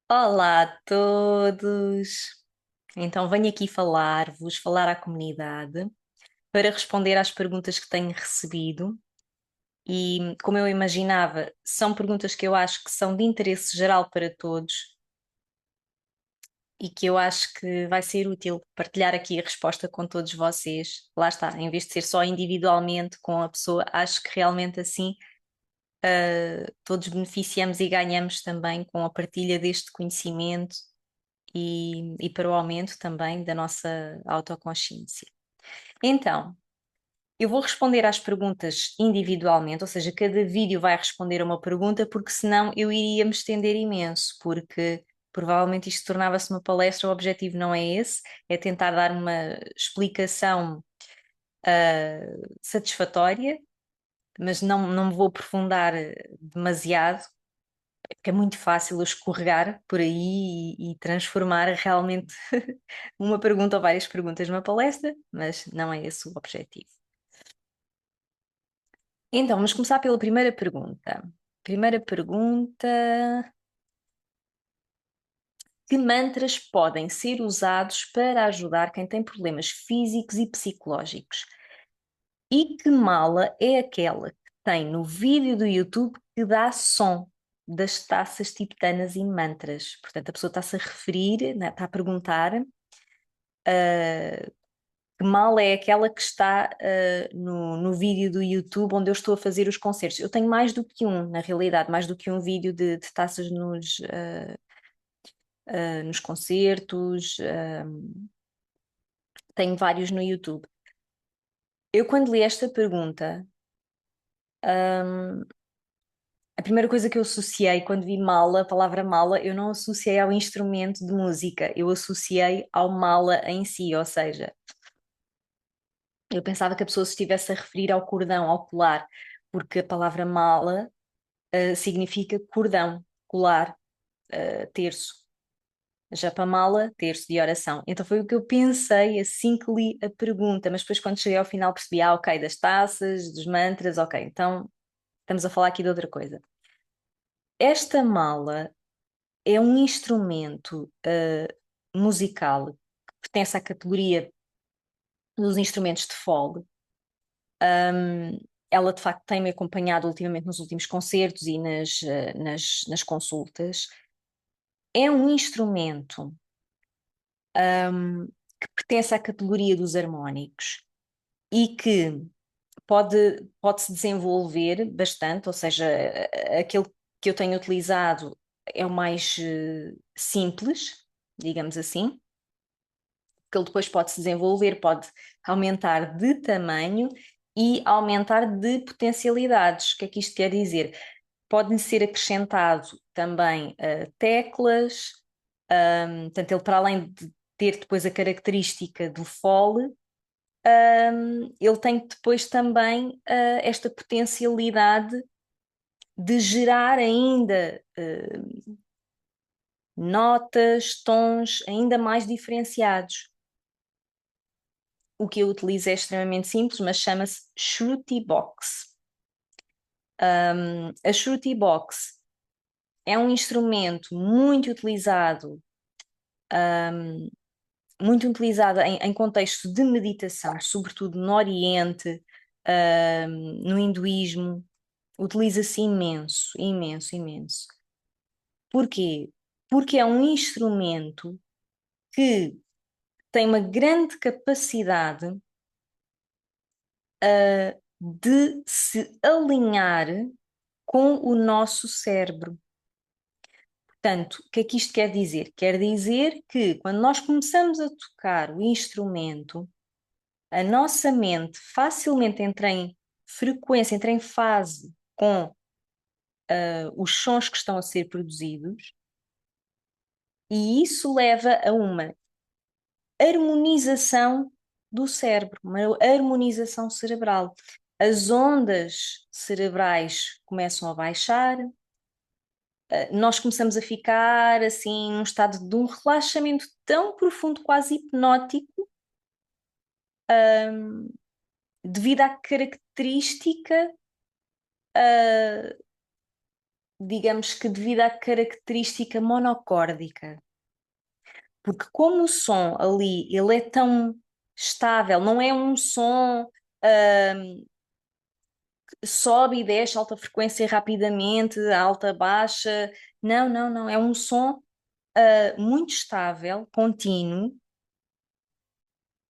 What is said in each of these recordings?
Olá a todos! Então venho aqui falar à comunidade para responder às perguntas que tenho recebido e, como eu imaginava, são perguntas que eu acho que são de interesse geral para todos e que eu acho que vai ser útil partilhar aqui a resposta com todos vocês. Lá está, em vez de ser só individualmente com a pessoa, acho que realmente assim todos beneficiamos e ganhamos também com a partilha deste conhecimento e para o aumento também da nossa autoconsciência. Então, eu vou responder às perguntas individualmente, ou seja, cada vídeo vai responder a uma pergunta, porque senão eu iria me estender imenso, porque provavelmente isto tornava-se uma palestra, o objetivo não é esse, é tentar dar uma explicação satisfatória, mas não me vou aprofundar demasiado, porque é muito fácil eu escorregar por aí e transformar realmente uma pergunta ou várias perguntas numa palestra, mas não é esse o objetivo. Então, vamos começar pela primeira pergunta. Primeira pergunta: que mantras podem ser usados para ajudar quem tem problemas físicos e psicológicos? E que mala é aquela que tem no vídeo do YouTube que dá som das taças tibetanas e mantras? Portanto, a pessoa está-se a referir, né, está a perguntar que mala é aquela que está no vídeo do YouTube onde eu estou a fazer os concertos. Eu tenho mais do que um, na realidade, mais do que um vídeo de taças nos concertos, tenho vários no YouTube. Eu, quando li esta pergunta, a primeira coisa que eu associei quando vi mala, a palavra mala, eu não associei ao instrumento de música, eu associei ao mala em si, ou seja, eu pensava que a pessoa se estivesse a referir ao cordão, ao colar, porque a palavra mala significa cordão, colar, terço. Japamala, terço de oração. Então foi o que eu pensei assim que li a pergunta, mas depois quando cheguei ao final percebi, ok, das taças, dos mantras, ok, então estamos a falar aqui de outra coisa. Esta mala é um instrumento musical que pertence à categoria dos instrumentos de fole. Ela de facto tem-me acompanhado ultimamente nos últimos concertos e nas consultas. É um instrumento que pertence à categoria dos harmónicos e que pode-se desenvolver bastante, ou seja, aquele que eu tenho utilizado é o mais simples, digamos assim, que ele depois pode se desenvolver, pode aumentar de tamanho e aumentar de potencialidades. O que é que isto quer dizer? Pode-lhe ser acrescentado também teclas, portanto, ele para além de ter depois a característica do fole, ele tem depois também esta potencialidade de gerar ainda notas, tons ainda mais diferenciados. O que eu utilizo é extremamente simples, mas chama-se Shruti Box. A Shruti Box é um instrumento muito utilizado em contexto de meditação, sobretudo no Oriente, no hinduísmo, utiliza-se imenso, imenso, imenso. Porquê? Porque é um instrumento que tem uma grande capacidade de se alinhar com o nosso cérebro. Portanto, o que é que isto quer dizer? Quer dizer que quando nós começamos a tocar o instrumento, a nossa mente facilmente entra em frequência, entra em fase com os sons que estão a ser produzidos, e isso leva a uma harmonização do cérebro, uma harmonização cerebral. As ondas cerebrais começam a baixar, nós começamos a ficar assim num estado de um relaxamento tão profundo, quase hipnótico, devido à característica digamos que devido à característica monocórdica. Porque como o som ali, ele é tão estável, não é um som sobe e desce alta frequência rapidamente, alta, baixa. Não, não, não. É um som muito estável, contínuo,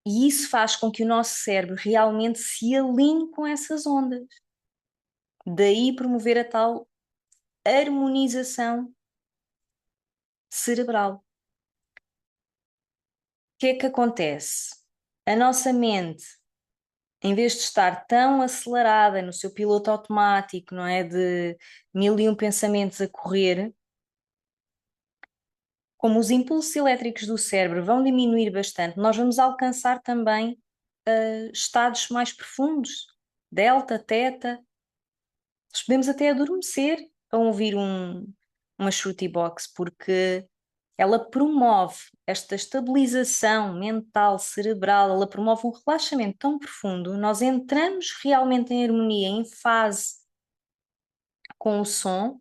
e isso faz com que o nosso cérebro realmente se alinhe com essas ondas. Daí promover a tal harmonização cerebral. O que é que acontece? A nossa mente, em vez de estar tão acelerada no seu piloto automático, não é? De mil e um pensamentos a correr, como os impulsos elétricos do cérebro vão diminuir bastante, nós vamos alcançar também estados mais profundos, delta, teta. Nós podemos até adormecer a ouvir uma Shruti Box, porque ela promove esta estabilização mental, cerebral, ela promove um relaxamento tão profundo, nós entramos realmente em harmonia, em fase com o som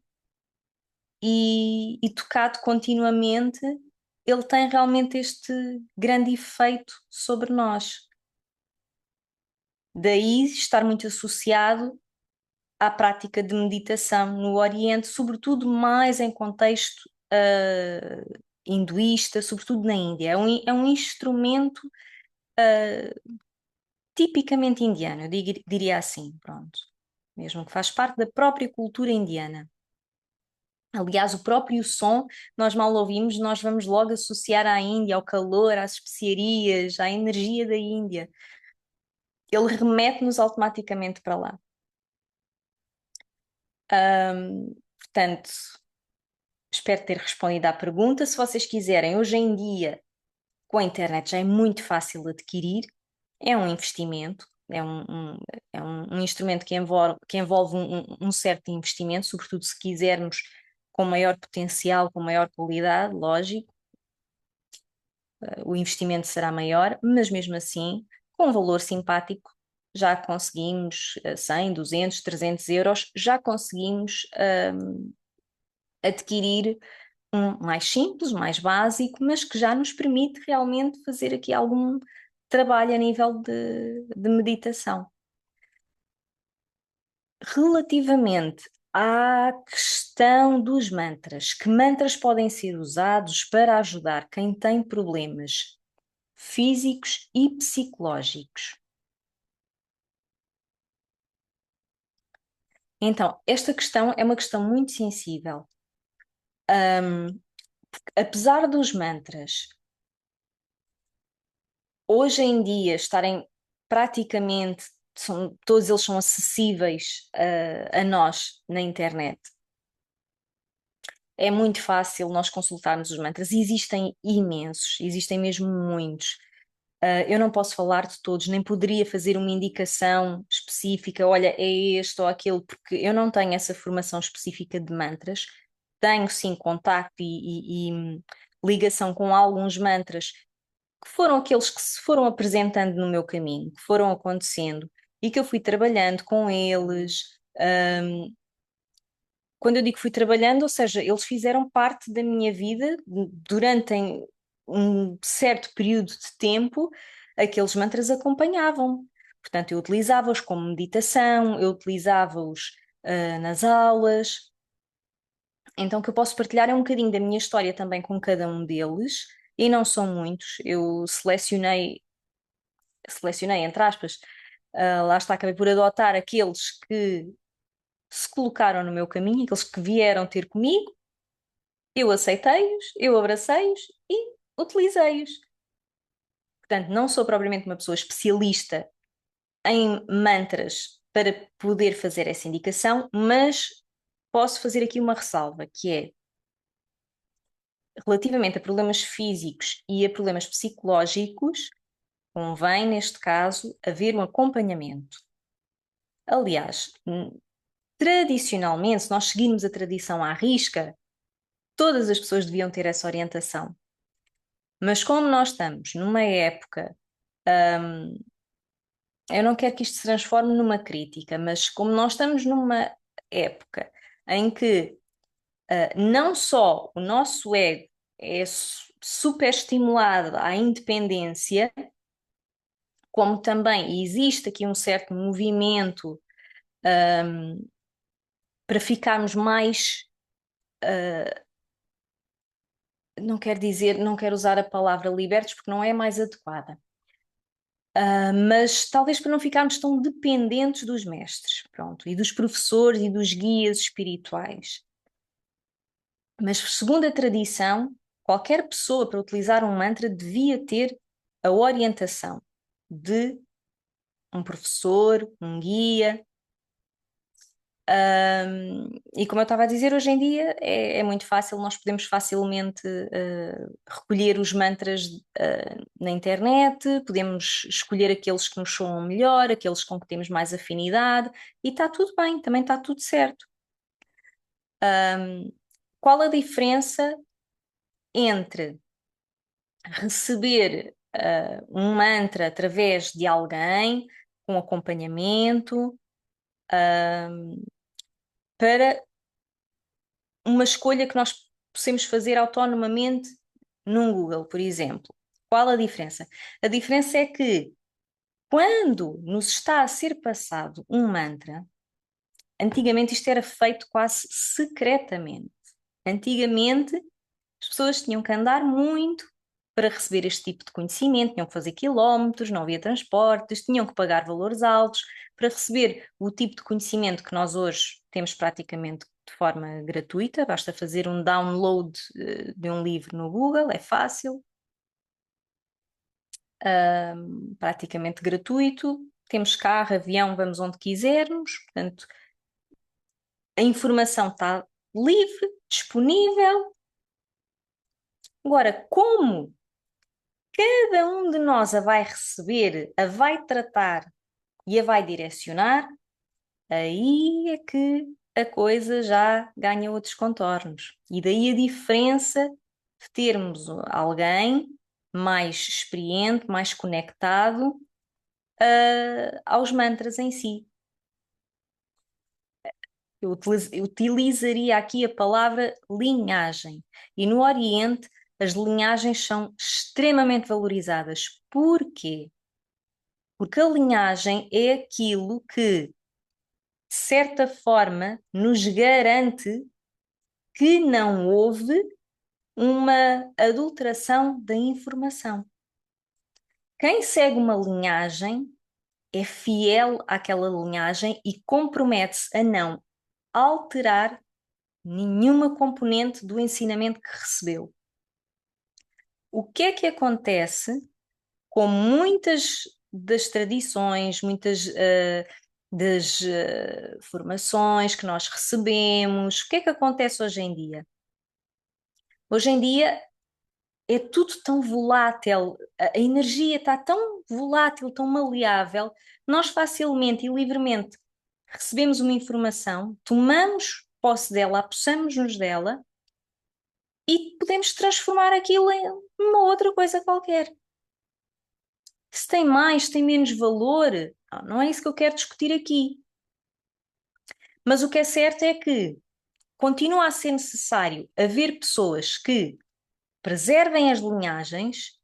e tocado continuamente, ele tem realmente este grande efeito sobre nós. Daí estar muito associado à prática de meditação no Oriente, sobretudo mais em contexto hinduísta, sobretudo na Índia. É um instrumento tipicamente indiano, eu diria assim, pronto. Mesmo que faz parte da própria cultura indiana. Aliás, o próprio som, nós mal ouvimos, nós vamos logo associar à Índia, ao calor, às especiarias, à energia da Índia. Ele remete-nos automaticamente para lá. Portanto, espero ter respondido à pergunta. Se vocês quiserem, hoje em dia, com a internet já é muito fácil de adquirir, é um investimento, é um instrumento que envolve um certo investimento, sobretudo se quisermos com maior potencial, com maior qualidade, lógico, o investimento será maior, mas mesmo assim, com um valor simpático, já conseguimos 100, 200, 300 euros, já conseguimos adquirir um mais simples, mais básico, mas que já nos permite realmente fazer aqui algum trabalho a nível de meditação. Relativamente à questão dos mantras, que mantras podem ser usados para ajudar quem tem problemas físicos e psicológicos? Então, esta questão é uma questão muito sensível. Apesar dos mantras hoje em dia estarem praticamente, todos eles são acessíveis a nós na internet. É muito fácil nós consultarmos os mantras. Existem imensos, existem mesmo muitos. Eu não posso falar de todos, nem poderia fazer uma indicação específica, olha, é este ou aquele, porque eu não tenho essa formação específica de mantras. Tenho sim contacto e ligação com alguns mantras que foram aqueles que se foram apresentando no meu caminho, que foram acontecendo e que eu fui trabalhando com eles. Quando eu digo fui trabalhando, ou seja, eles fizeram parte da minha vida durante um certo período de tempo, aqueles mantras acompanhavam-me. Portanto, eu utilizava-os como meditação, eu utilizava-os nas aulas. Então, o que eu posso partilhar é um bocadinho da minha história também com cada um deles, e não são muitos. Eu selecionei entre aspas, lá está, acabei por adotar aqueles que se colocaram no meu caminho, aqueles que vieram ter comigo, eu aceitei-os, eu abracei-os e utilizei-os. Portanto, não sou propriamente uma pessoa especialista em mantras para poder fazer essa indicação, mas posso fazer aqui uma ressalva, que é relativamente a problemas físicos e a problemas psicológicos, convém, neste caso, haver um acompanhamento. Aliás, tradicionalmente, se nós seguirmos a tradição à risca, todas as pessoas deviam ter essa orientação. Mas como nós estamos numa época, eu não quero que isto se transforme numa crítica, mas como nós estamos numa época em que não só o nosso ego é super estimulado à independência, como também existe aqui um certo movimento para ficarmos mais, não quero dizer, não quero usar a palavra libertos porque não é mais adequada, mas talvez para não ficarmos tão dependentes dos mestres, pronto, e dos professores e dos guias espirituais. Mas segundo a tradição, qualquer pessoa para utilizar um mantra devia ter a orientação de um professor, um guia. E como eu estava a dizer, hoje em dia é muito fácil, nós podemos facilmente recolher os mantras na internet, podemos escolher aqueles que nos soam melhor, aqueles com que temos mais afinidade, e está tudo bem, também está tudo certo. Qual a diferença entre receber um mantra através de alguém, com acompanhamento, para uma escolha que nós possamos fazer autonomamente num Google, por exemplo? Qual a diferença? A diferença é que quando nos está a ser passado um mantra, antigamente isto era feito quase secretamente. Antigamente as pessoas tinham que andar muito para receber este tipo de conhecimento, tinham que fazer quilómetros, não havia transportes, tinham que pagar valores altos para receber o tipo de conhecimento que nós hoje temos praticamente de forma gratuita, basta fazer um download de um livro no Google, é fácil, praticamente gratuito, temos carro, avião, vamos onde quisermos, portanto, a informação está livre, disponível. Agora, como cada um de nós a vai receber, a vai tratar e a vai direcionar, aí é que a coisa já ganha outros contornos. E daí a diferença de termos alguém mais experiente, mais conectado, aos mantras em si. Eu utilizaria aqui a palavra linhagem. E no Oriente, as linhagens são extremamente valorizadas. Porquê? Porque a linhagem é aquilo que, de certa forma, nos garante que não houve uma adulteração da informação. Quem segue uma linhagem é fiel àquela linhagem e compromete-se a não alterar nenhuma componente do ensinamento que recebeu. O que é que acontece com muitas das tradições, muitas das formações que nós recebemos? O que é que acontece hoje em dia? Hoje em dia é tudo tão volátil, a energia está tão volátil, tão maleável, nós facilmente e livremente recebemos uma informação, tomamos posse dela, apossamos-nos dela e podemos transformar aquilo em uma outra coisa qualquer. Se tem mais, se tem menos valor, não é isso que eu quero discutir aqui. Mas o que é certo é que continua a ser necessário haver pessoas que preservem as linhagens,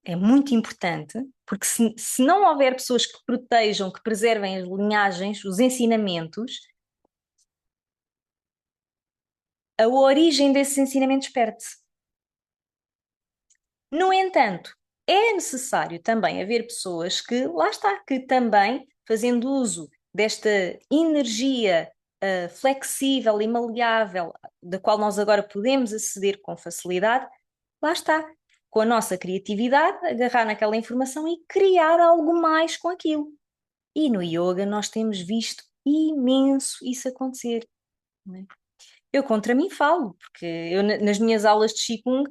é muito importante, porque se não houver pessoas que protejam, que preservem as linhagens, os ensinamentos, a origem desses ensinamentos perde-se. No entanto, é necessário também haver pessoas que, lá está, que também, fazendo uso desta energia flexível e maleável, da qual nós agora podemos aceder com facilidade, lá está, com a nossa criatividade, agarrar naquela informação e criar algo mais com aquilo. E no yoga nós temos visto imenso isso acontecer. Não é? Eu contra mim falo, porque eu, nas minhas aulas de Qigong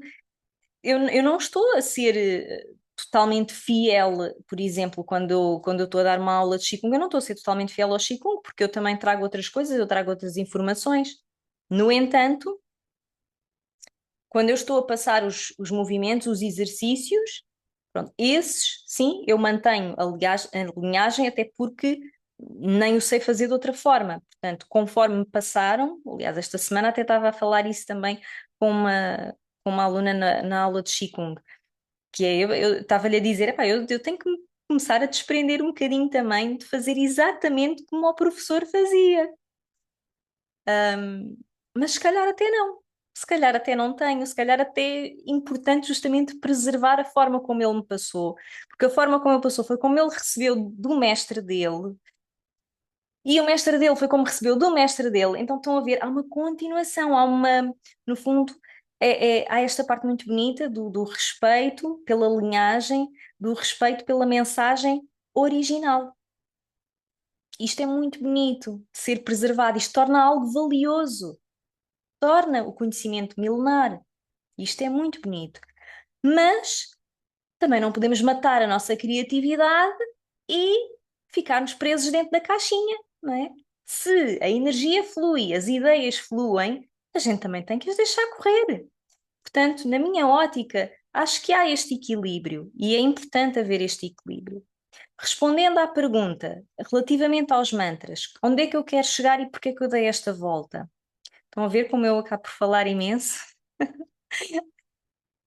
eu não estou a ser totalmente fiel, por exemplo, quando eu estou a dar uma aula de Qigong, eu não estou a ser totalmente fiel ao Qigong, porque eu também trago outras coisas, eu trago outras informações. No entanto, quando eu estou a passar os movimentos, os exercícios, pronto, esses, sim, eu mantenho a linhagem, até porque nem o sei fazer de outra forma. Portanto, conforme me passaram, aliás, esta semana até estava a falar isso também com uma aluna na aula de Qigong, que é, eu estava-lhe a dizer, epá, eu tenho que começar a desprender um bocadinho também de fazer exatamente como o professor fazia. Mas se calhar até não. Se calhar até não tenho, se calhar até é importante justamente preservar a forma como ele me passou, porque a forma como ele passou foi como ele recebeu do mestre dele, e o mestre dele foi como recebeu do mestre dele. Então estão a ver, há uma continuação, há uma, no fundo, há esta parte muito bonita do respeito pela linhagem, do respeito pela mensagem original. Isto é muito bonito de ser preservado, isto torna algo valioso, torna o conhecimento milenar. Isto é muito bonito. Mas também não podemos matar a nossa criatividade e ficarmos presos dentro da caixinha, não é? Se a energia flui, as ideias fluem, a gente também tem que as deixar correr. Portanto, na minha ótica, acho que há este equilíbrio e é importante haver este equilíbrio. Respondendo à pergunta relativamente aos mantras, onde é que eu quero chegar e porque é que eu dei esta volta? Estão a ver como eu acabo por falar imenso?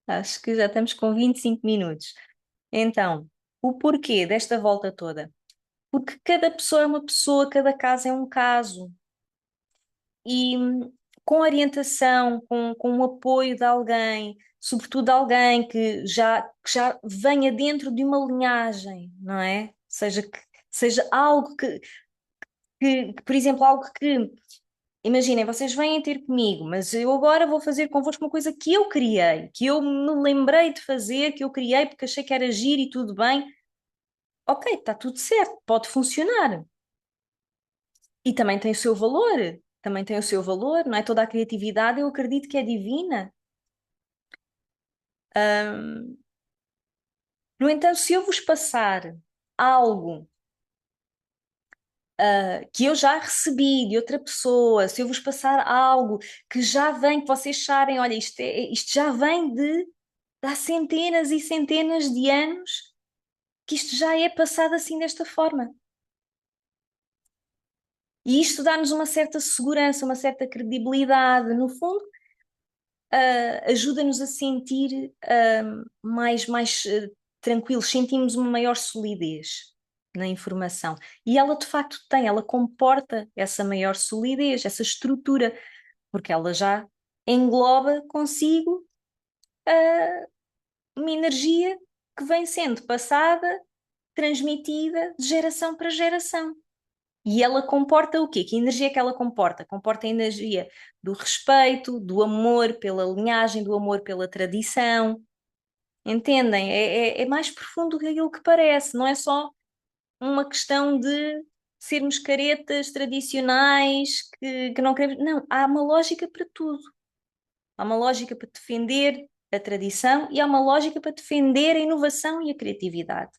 Acho que já estamos com 25 minutos. Então, o porquê desta volta toda? Porque cada pessoa é uma pessoa, cada caso é um caso. E com orientação, com o apoio de alguém, sobretudo de alguém que já venha dentro de uma linhagem, não é? Seja algo por exemplo, algo que imaginem, vocês vêm ter comigo, mas eu agora vou fazer convosco uma coisa que eu criei, que eu me lembrei de fazer, que eu criei porque achei que era giro e tudo bem. Ok, está tudo certo, pode funcionar. E também tem o seu valor, também tem o seu valor, não é? Toda a criatividade eu acredito que é divina. No entanto, se eu vos passar algo que eu já recebi de outra pessoa, se eu vos passar algo que já vem, que vocês sabem, olha, isto já vem de há centenas e centenas de anos, que isto já é passado assim desta forma. E isto dá-nos uma certa segurança, uma certa credibilidade. No fundo, ajuda-nos a sentir mais tranquilos, sentimos uma maior solidez na informação. E ela de facto tem, ela comporta essa maior solidez, essa estrutura, porque ela já engloba consigo uma energia que vem sendo passada, transmitida de geração para geração. E ela comporta o quê? Que energia é que ela comporta? Comporta a energia do respeito, do amor pela linhagem, do amor pela tradição. Entendem? É mais profundo do que aquilo que parece. Não é só uma questão de sermos caretas tradicionais que não queremos. Não, há uma lógica para tudo. Há uma lógica para defender a tradição e há uma lógica para defender a inovação e a criatividade.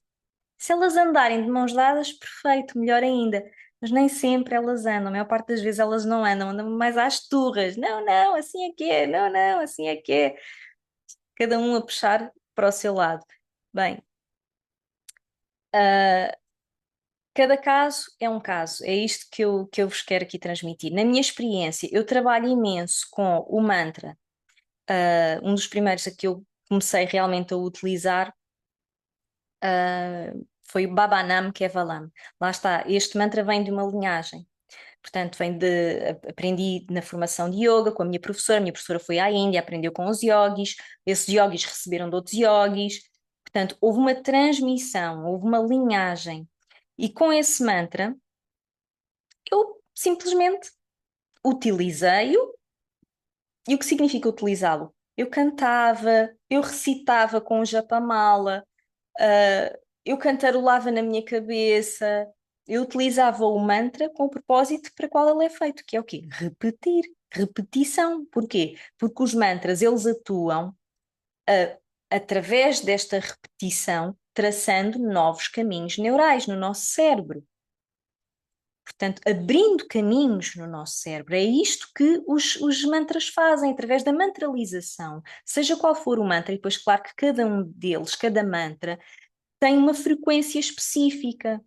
Se elas andarem de mãos dadas, perfeito, melhor ainda. Mas nem sempre elas andam, a maior parte das vezes elas não andam, andam mais às turras. Não, não, assim é que é, não, não, assim é que é. Cada um a puxar para o seu lado. Bem, cada caso é um caso, é isto que eu vos quero aqui transmitir. Na minha experiência, eu trabalho imenso com o mantra. Um dos primeiros a que eu comecei realmente a utilizar foi o Babanam Kevalam. Lá está, este mantra vem de uma linhagem. Portanto, aprendi na formação de yoga com a minha professora foi à Índia, aprendeu com os yogis, esses yogis receberam de outros yogis. Portanto, houve uma transmissão, houve uma linhagem. E com esse mantra, eu simplesmente utilizei-o. E o que significa utilizá-lo? Eu cantava, eu recitava com o Japamala, eu cantarolava na minha cabeça, eu utilizava o mantra com o propósito para qual ele é feito, que é o quê? Repetir, repetição. Porquê? Porque os mantras, eles atuam através desta repetição, traçando novos caminhos neurais no nosso cérebro. Portanto, abrindo caminhos no nosso cérebro. É isto que os mantras fazem, através da mantralização. Seja qual for o mantra, e depois, claro que cada um deles, cada mantra, tem uma frequência específica.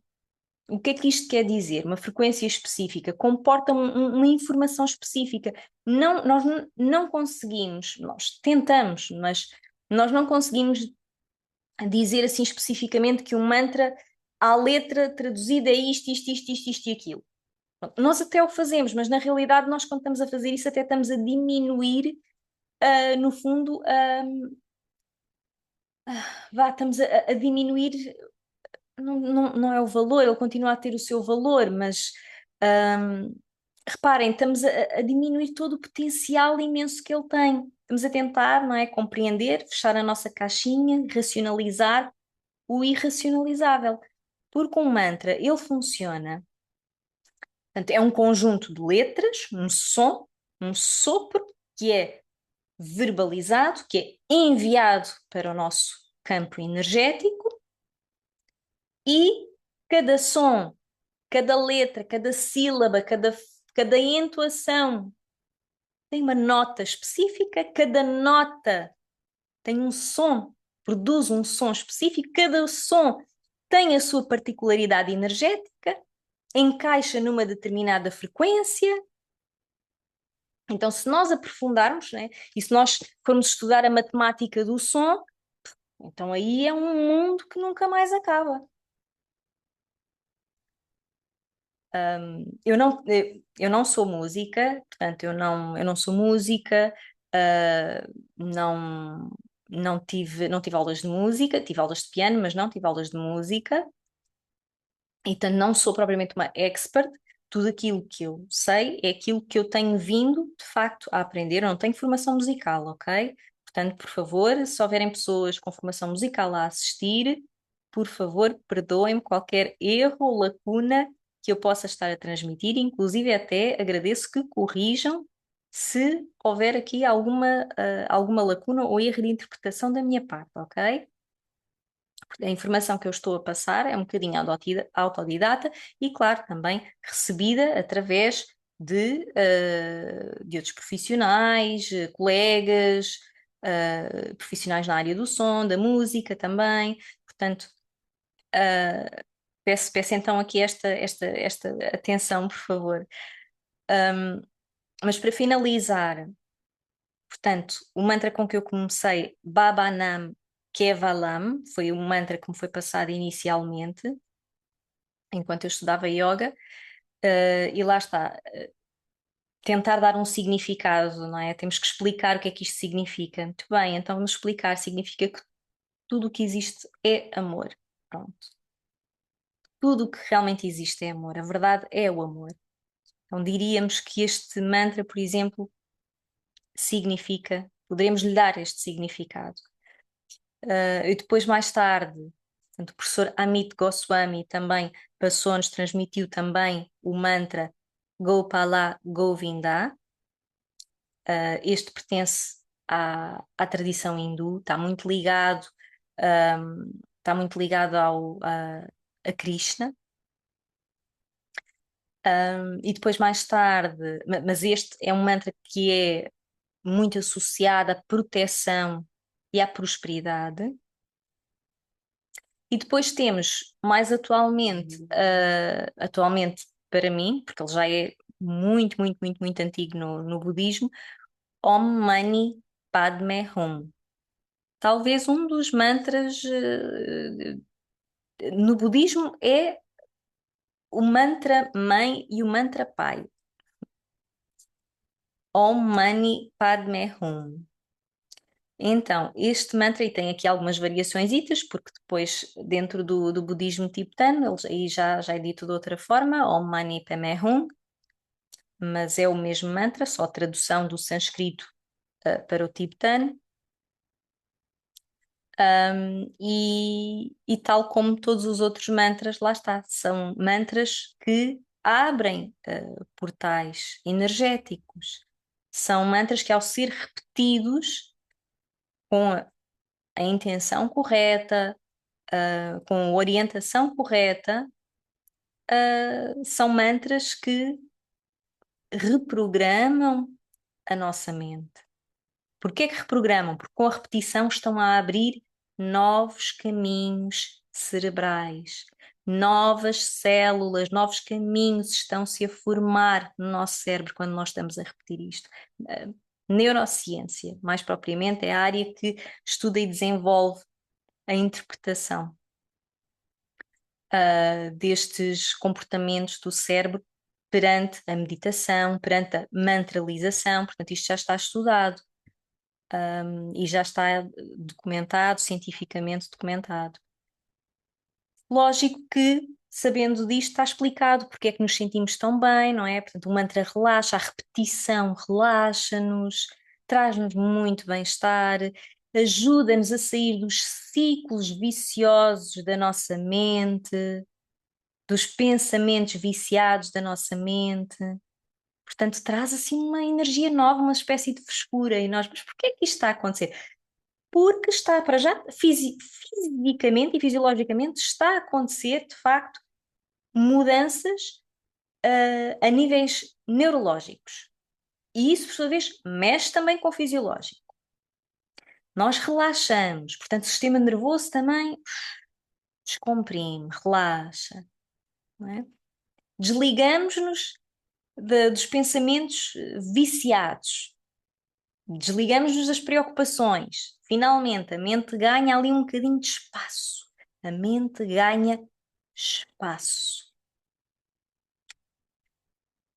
O que é que isto quer dizer? Uma frequência específica comporta uma informação específica. Não, nós não conseguimos, nós tentamos, mas nós não conseguimos dizer assim especificamente que um mantra, à letra traduzida é isto e aquilo. Nós até o fazemos, mas na realidade nós quando estamos a fazer isso até estamos a diminuir, no fundo, estamos a diminuir, não é o valor, ele continua a ter o seu valor, mas reparem, estamos a diminuir todo o potencial imenso que ele tem. Estamos a tentar, não é, compreender, fechar a nossa caixinha, racionalizar o irracionalizável. Porque um mantra, ele funciona. Portanto, é um conjunto de letras, um som, um sopro, que é verbalizado, que é enviado para o nosso campo energético, e cada som, cada letra, cada sílaba, cada entoação tem uma nota específica, cada nota tem um som, produz um som específico, cada som tem a sua particularidade energética, encaixa numa determinada frequência. Então, se nós aprofundarmos, né, e se nós formos estudar a matemática do som, então aí é um mundo que nunca mais acaba. Eu não sou música, portanto, eu não sou música, não, não tive aulas de música, tive aulas de piano, mas não tive aulas de música. Então, não sou propriamente uma expert. Tudo aquilo que eu sei é aquilo que eu tenho vindo, de facto, a aprender. Eu não tenho formação musical, ok? Portanto, por favor, se houverem pessoas com formação musical a assistir, por favor, perdoem-me qualquer erro ou lacuna que eu possa estar a transmitir. Inclusive, até agradeço que corrijam se houver aqui alguma lacuna ou erro de interpretação da minha parte, ok? A informação que eu estou a passar é um bocadinho autodidata e, claro, também recebida através de outros profissionais, colegas, profissionais na área do som, da música também. Portanto, peço então aqui esta atenção, por favor. Mas para finalizar, portanto, o mantra com que eu comecei, Baba Nam Kevalam, foi o mantra que me foi passado inicialmente, enquanto eu estudava yoga, e lá está, tentar dar um significado, não é? Temos que explicar o que é que isto significa. Muito bem, então vamos explicar. Significa que tudo o que existe é amor. Pronto. Tudo o que realmente existe é amor. A verdade é o amor. Então diríamos que este mantra, por exemplo, significa, poderemos lhe dar este significado. E depois, mais tarde, portanto, o professor Amit Goswami também passou-nos, transmitiu também o mantra Gopala Govinda. Este pertence à tradição hindu, está muito ligado a Krishna. E depois, mais tarde, mas este é um mantra que é muito associado à proteção e à prosperidade. E depois temos, mais atualmente para mim, porque ele já é muito antigo no budismo, Om Mani Padme Hum. Talvez um dos mantras no budismo é o mantra mãe e o mantra pai. Om Mani Padme Hum. Então, este mantra, e tem aqui algumas variações, porque depois, dentro do budismo tibetano, eles, aí já é dito de outra forma, Om Mani Padme Hum, mas é o mesmo mantra, só tradução do sânscrito para o tibetano. E tal como todos os outros mantras, lá está, são mantras que abrem portais energéticos. São mantras que, ao ser repetidos com a intenção correta, com a orientação correta, são mantras que reprogramam a nossa mente. Porquê é que reprogramam? Porque com a repetição estão a abrir novos caminhos cerebrais, novas células, novos caminhos estão-se a formar no nosso cérebro quando nós estamos a repetir isto. Neurociência, mais propriamente, é a área que estuda e desenvolve a interpretação destes comportamentos do cérebro perante a meditação, perante a mantralização. Portanto, isto já está estudado, e já está documentado, cientificamente documentado. Lógico que, sabendo disto, está explicado porque é que nos sentimos tão bem, não é? Portanto, o mantra relaxa, a repetição relaxa-nos, traz-nos muito bem-estar, ajuda-nos a sair dos ciclos viciosos da nossa mente, dos pensamentos viciados da nossa mente. Portanto, traz assim uma energia nova, uma espécie de frescura. E nós, mas porquê é que isto está a acontecer? Porque está, para já, fisicamente e fisiologicamente, está a acontecer, de facto, mudanças a níveis neurológicos. E isso, por sua vez, mexe também com o fisiológico. Nós relaxamos, portanto, o sistema nervoso também descomprime, relaxa, não é? Desligamos-nos dos pensamentos viciados, desligamos-nos das preocupações. Finalmente, a mente ganha ali um bocadinho de espaço. A mente ganha espaço.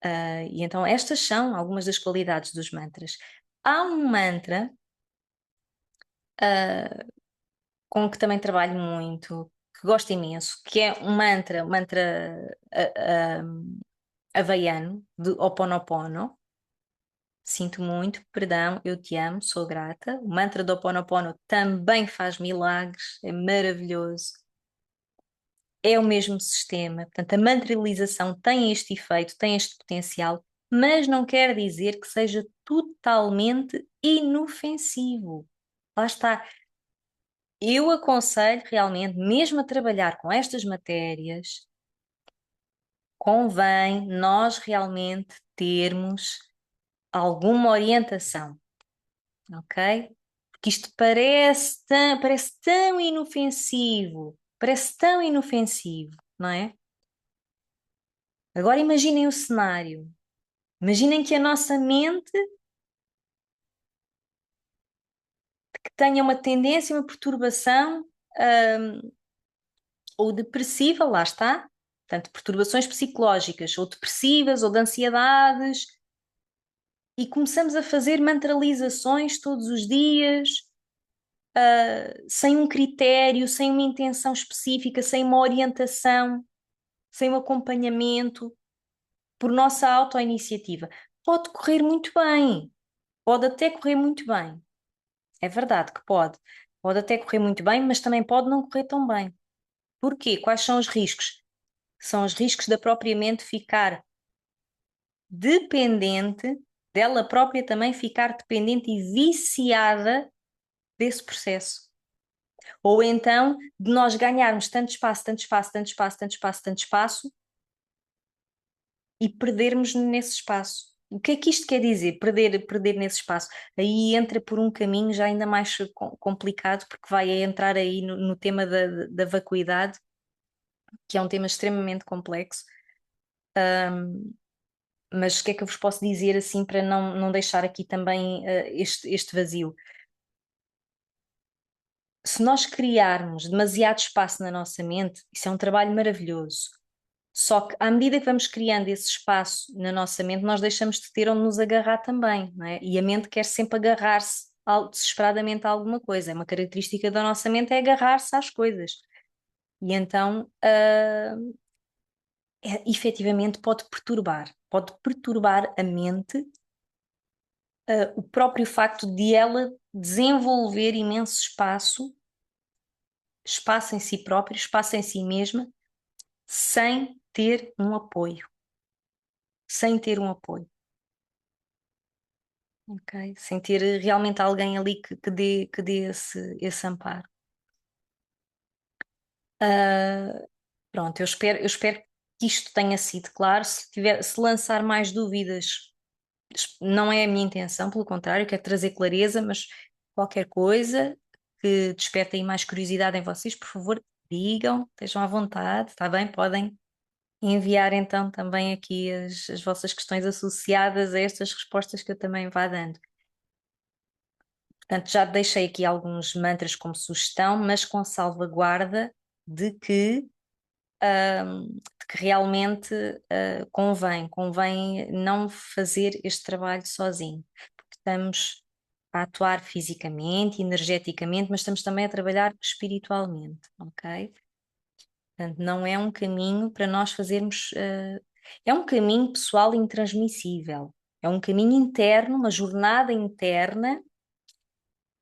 E então estas são algumas das qualidades dos mantras. Há um mantra com que também trabalho muito, que gosto imenso, que é um mantra havaiano, de Ho'oponopono. Sinto muito, perdão, eu te amo, sou grata. O mantra do Ho'oponopono também faz milagres, é maravilhoso. É o mesmo sistema. Portanto, a mantralização tem este efeito, tem este potencial, mas não quer dizer que seja totalmente inofensivo. Lá está. Eu aconselho realmente, mesmo a trabalhar com estas matérias, convém nós realmente termos alguma orientação, ok? Porque isto parece tão inofensivo, não é? Agora imaginem o cenário. Imaginem que a nossa mente que tenha uma tendência, uma perturbação, ou depressiva, lá está. Portanto, perturbações psicológicas, ou depressivas, ou de ansiedades, e começamos a fazer mantralizações todos os dias, sem um critério, sem uma intenção específica, sem uma orientação, sem um acompanhamento, por nossa auto-iniciativa. Pode correr muito bem, pode até correr muito bem. É verdade que pode. Pode até correr muito bem, mas também pode não correr tão bem. Porquê? Quais são os riscos? São os riscos da própria mente ficar dependente, dela própria também ficar dependente e viciada desse processo. Ou então de nós ganharmos tanto espaço, tanto espaço, tanto espaço, tanto espaço, tanto espaço e perdermos nesse espaço. O que é que isto quer dizer? Perder nesse espaço. Aí entra por um caminho já ainda mais complicado, porque vai entrar aí no tema da vacuidade, que é um tema extremamente complexo. Mas o que é que eu vos posso dizer assim para não deixar aqui também este vazio? Se nós criarmos demasiado espaço na nossa mente, isso é um trabalho maravilhoso. Só que à medida que vamos criando esse espaço na nossa mente, nós deixamos de ter onde nos agarrar também, não é? E a mente quer sempre agarrar-se desesperadamente a alguma coisa. É uma característica da nossa mente é agarrar-se às coisas. E então, efetivamente pode perturbar a mente, o próprio facto de ela desenvolver imenso espaço, espaço em si próprio, espaço em si mesma, sem ter um apoio. Sem ter um apoio. Ok? Sem ter realmente alguém ali que dê esse amparo. Pronto, eu espero que isto tenha sido claro. Se lançar mais dúvidas, não é a minha intenção, pelo contrário, quero trazer clareza, mas qualquer coisa que desperte aí mais curiosidade em vocês, por favor, digam, estejam à vontade, está bem? Podem enviar então também aqui as vossas questões associadas a estas respostas que eu também vá dando. Portanto, já deixei aqui alguns mantras como sugestão, mas com salvaguarda de que, de que realmente convém não fazer este trabalho sozinho, porque estamos a atuar fisicamente, energeticamente, mas estamos também a trabalhar espiritualmente, ok? Portanto, não é um caminho para nós fazermos, é um caminho pessoal intransmissível, é um caminho interno, uma jornada interna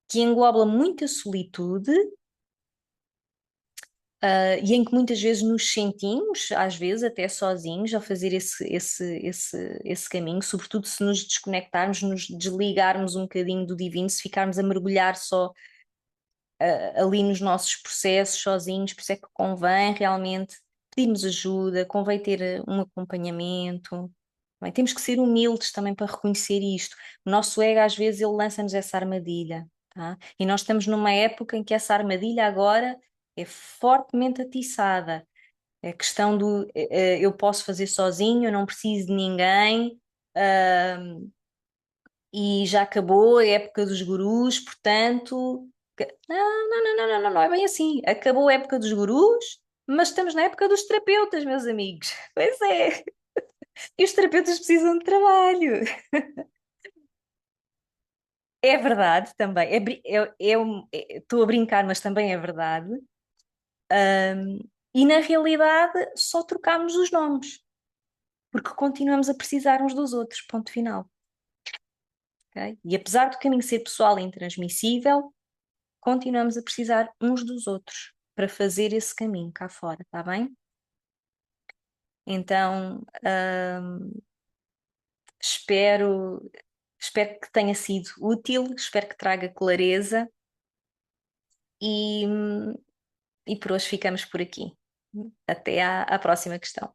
que engloba muita solitude, e em que muitas vezes nos sentimos, às vezes até sozinhos, a fazer esse caminho, sobretudo se nos desconectarmos, nos desligarmos um bocadinho do divino, se ficarmos a mergulhar só ali nos nossos processos sozinhos, por isso é que convém realmente pedirmos ajuda, convém ter um acompanhamento. Bem, temos que ser humildes também para reconhecer isto. O nosso ego, às vezes, ele lança-nos essa armadilha, tá? E nós estamos numa época em que essa armadilha agora é fortemente atiçada. É questão do eu posso fazer sozinho, eu não preciso de ninguém, e já acabou a época dos gurus, portanto. Não é bem assim. Acabou a época dos gurus, mas estamos na época dos terapeutas, meus amigos. Pois é. E os terapeutas precisam de trabalho. É verdade também. Estou a brincar, mas também é verdade. E na realidade só trocamos os nomes, porque continuamos a precisar uns dos outros. Ponto final. Ok? E apesar do caminho ser pessoal e intransmissível, continuamos a precisar uns dos outros para fazer esse caminho cá fora, está bem? Então, espero, espero que tenha sido útil, espero que traga clareza e, e por hoje ficamos por aqui. Até à próxima questão.